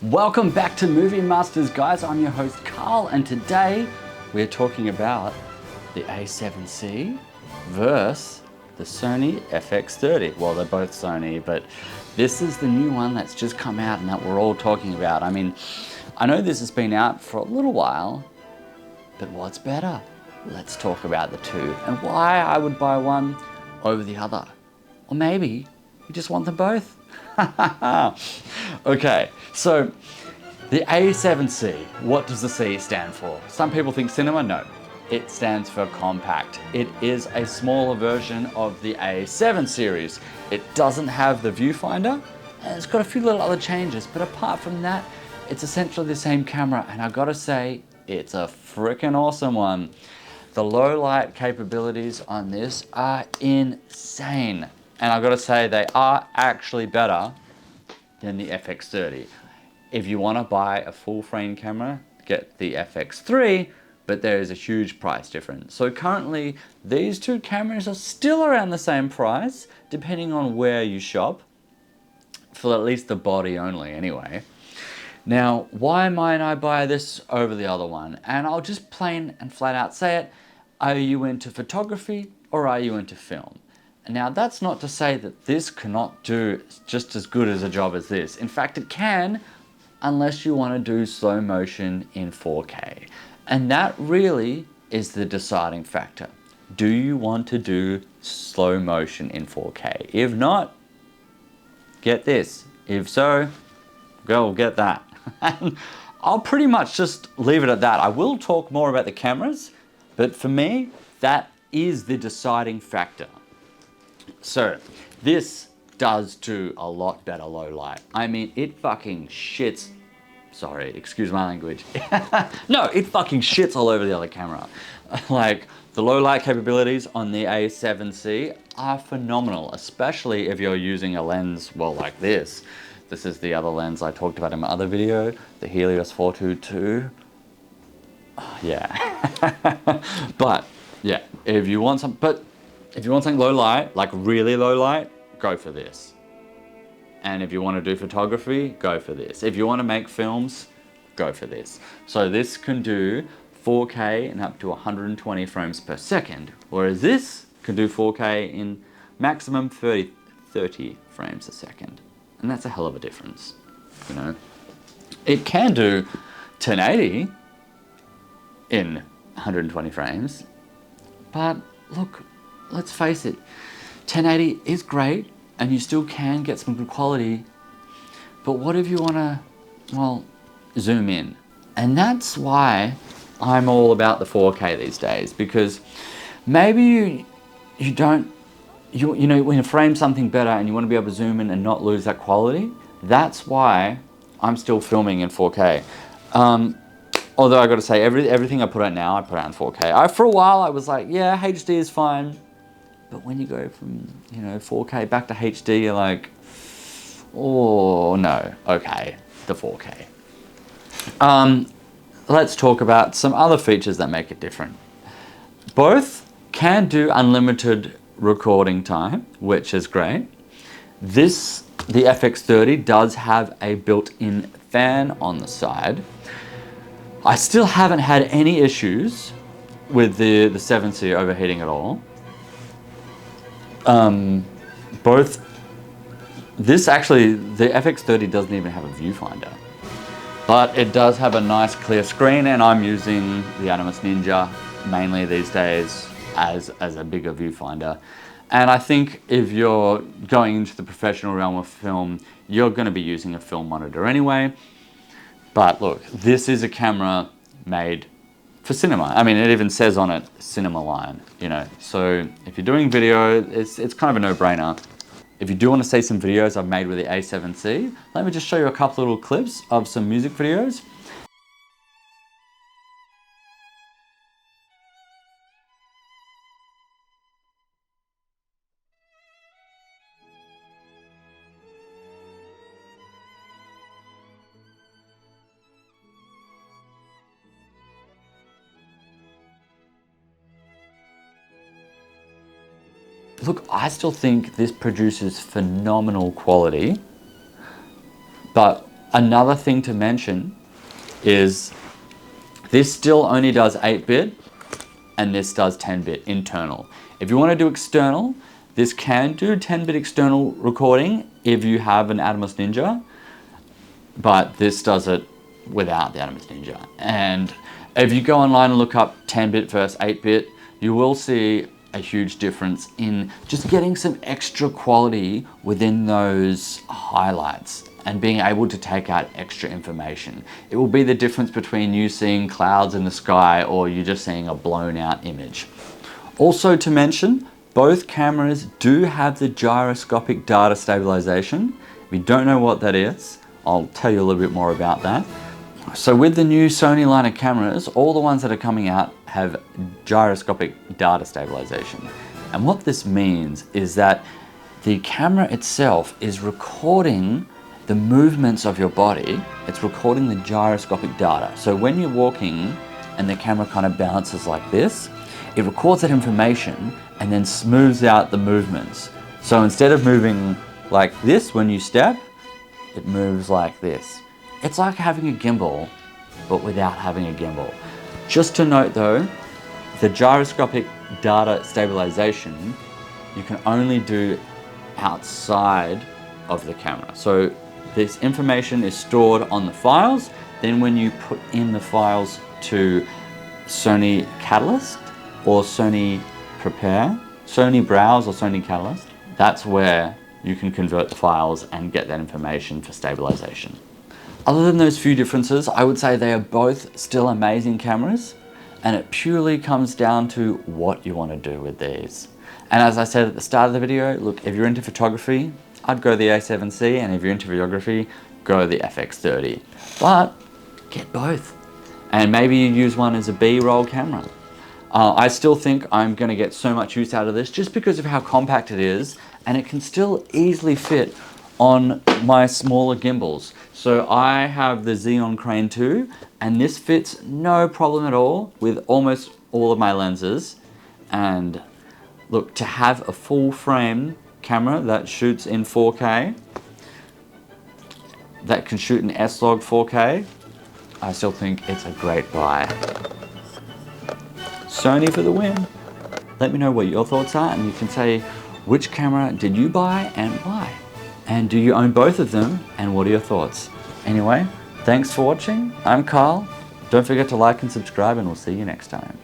Welcome back to Movie Masters, guys. I'm your host Carl, and today we're talking about the A7C versus the Sony FX30. Well, they're both Sony, but this is the new one that's just come out and that we're all talking about. I mean, I know this has been out for a little while, but what's better? Let's talk about the two and why I would buy one over the other. Or maybe you just want them both. Okay, so the A7C, what does the C stand for? Some people think cinema, no. It stands for compact. It is a smaller version of the A7 series. It doesn't have the viewfinder, and it's got a few little other changes, but apart from that, it's essentially the same camera, and I gotta say, it's a freaking awesome one. The low light capabilities on this are insane. And I've got to say, they are actually better than the FX30. If you want to buy a full frame camera, get the FX3, but there is a huge price difference. So currently, these two cameras are still around the same price, depending on where you shop, for at least the body only anyway. Now, why might I buy this over the other one? And I'll just plain and flat out say it, are you into photography or are you into film? Now, that's not to say that this cannot do just as good as a job as this. In fact, it can, unless you want to do slow motion in 4K. And that really is the deciding factor. Do you want to do slow motion in 4K? If not, get this. If so, go get that. And I'll pretty much just leave it at that. I will talk more about the cameras, but for me, that is the deciding factor. So, this does do a lot better low light. I mean, it fucking shits. Sorry, excuse my language. No, it fucking shits all over the other camera. Like, the low light capabilities on the A7C are phenomenal, especially if you're using a lens, well, like this. This is the other lens I talked about in my other video, the Helios 422. Yeah. But, yeah, if you want something low light, like really low light, go for this. And if you want to do photography, go for this. If you want to make films, go for this. So this can do 4K and up to 120 frames per second, whereas this can do 4K in maximum 30 frames a second. And that's a hell of a difference, you know. It can do 1080 in 120 frames, but look, let's face it, 1080 is great and you still can get some good quality, but what if you want to, well, zoom in? And that's why I'm all about the 4K these days, because maybe you know, when you frame something better and you want to be able to zoom in and not lose that quality, that's why I'm still filming in 4K. Although I got to say, everything I put out now, I put out in 4K. For a while, I was like, yeah, HD is fine. But when you go from, 4K back to HD, you're like, oh, no, okay, the 4K. Let's talk about some other features that make it different. Both can do unlimited recording time, which is great. The FX30 does have a built-in fan on the side. I still haven't had any issues with the 7C overheating at all. The FX30 doesn't even have a viewfinder, but it does have a nice clear screen, and I'm using the Animus Ninja mainly these days as a bigger viewfinder. And I think if you're going into the professional realm of film, you're going to be using a film monitor anyway. But look, this is a camera made for cinema. I mean, it even says on it, cinema line, So if you're doing video, it's kind of a no-brainer. If you do want to see some videos I've made with the A7C, let me just show you a couple little clips of some music videos. Look, I still think this produces phenomenal quality, but Another thing to mention is this still only does 8-bit and this does 10-bit internal. If you want to do external, this can do 10-bit external recording if you have an Atomos Ninja, but this does it without the Atomos Ninja. And if you go online and look up 10-bit versus 8-bit, you will see a huge difference in just getting some extra quality within those highlights and being able to take out extra information. It will be the difference between you seeing clouds in the sky or you just seeing a blown out image. Also to mention, both cameras do have the gyroscopic data stabilization. If you don't know what that is, I'll tell you a little bit more about that. So with the new Sony line of cameras, all the ones that are coming out have gyroscopic data stabilization. And what this means is that the camera itself is recording the movements of your body. It's recording the gyroscopic data. So when you're walking and the camera kind of bounces like this, it records that information and then smooths out the movements. So instead of moving like this when you step, it moves like this. It's like having a gimbal, but without having a gimbal. Just to note though, the gyroscopic data stabilization, you can only do outside of the camera. So this information is stored on the files. Then when you put in the files to Sony Catalyst or Sony Prepare, Sony Browse or Sony Catalyst, that's where you can convert the files and get that information for stabilization. Other than those few differences, I would say they are both still amazing cameras, and it purely comes down to what you want to do with these. And as I said at the start of the video, look, if you're into photography, I'd go the A7C, and if you're into videography, go the FX30. But get both. And maybe you use one as a B-roll camera. I still think I'm going to get so much use out of this just because of how compact it is, and it can still easily fit on my smaller gimbals. So I have the Xenon Crane 2, and this fits no problem at all with almost all of my lenses. And look, to have a full frame camera that shoots in 4K, that can shoot in S-Log 4K, I still think it's a great buy. Sony for the win. Let me know what your thoughts are, and you can say which camera did you buy and why? And do you own both of them, and what are your thoughts? Anyway, thanks for watching. I'm Carl. Don't forget to like and subscribe, and we'll see you next time.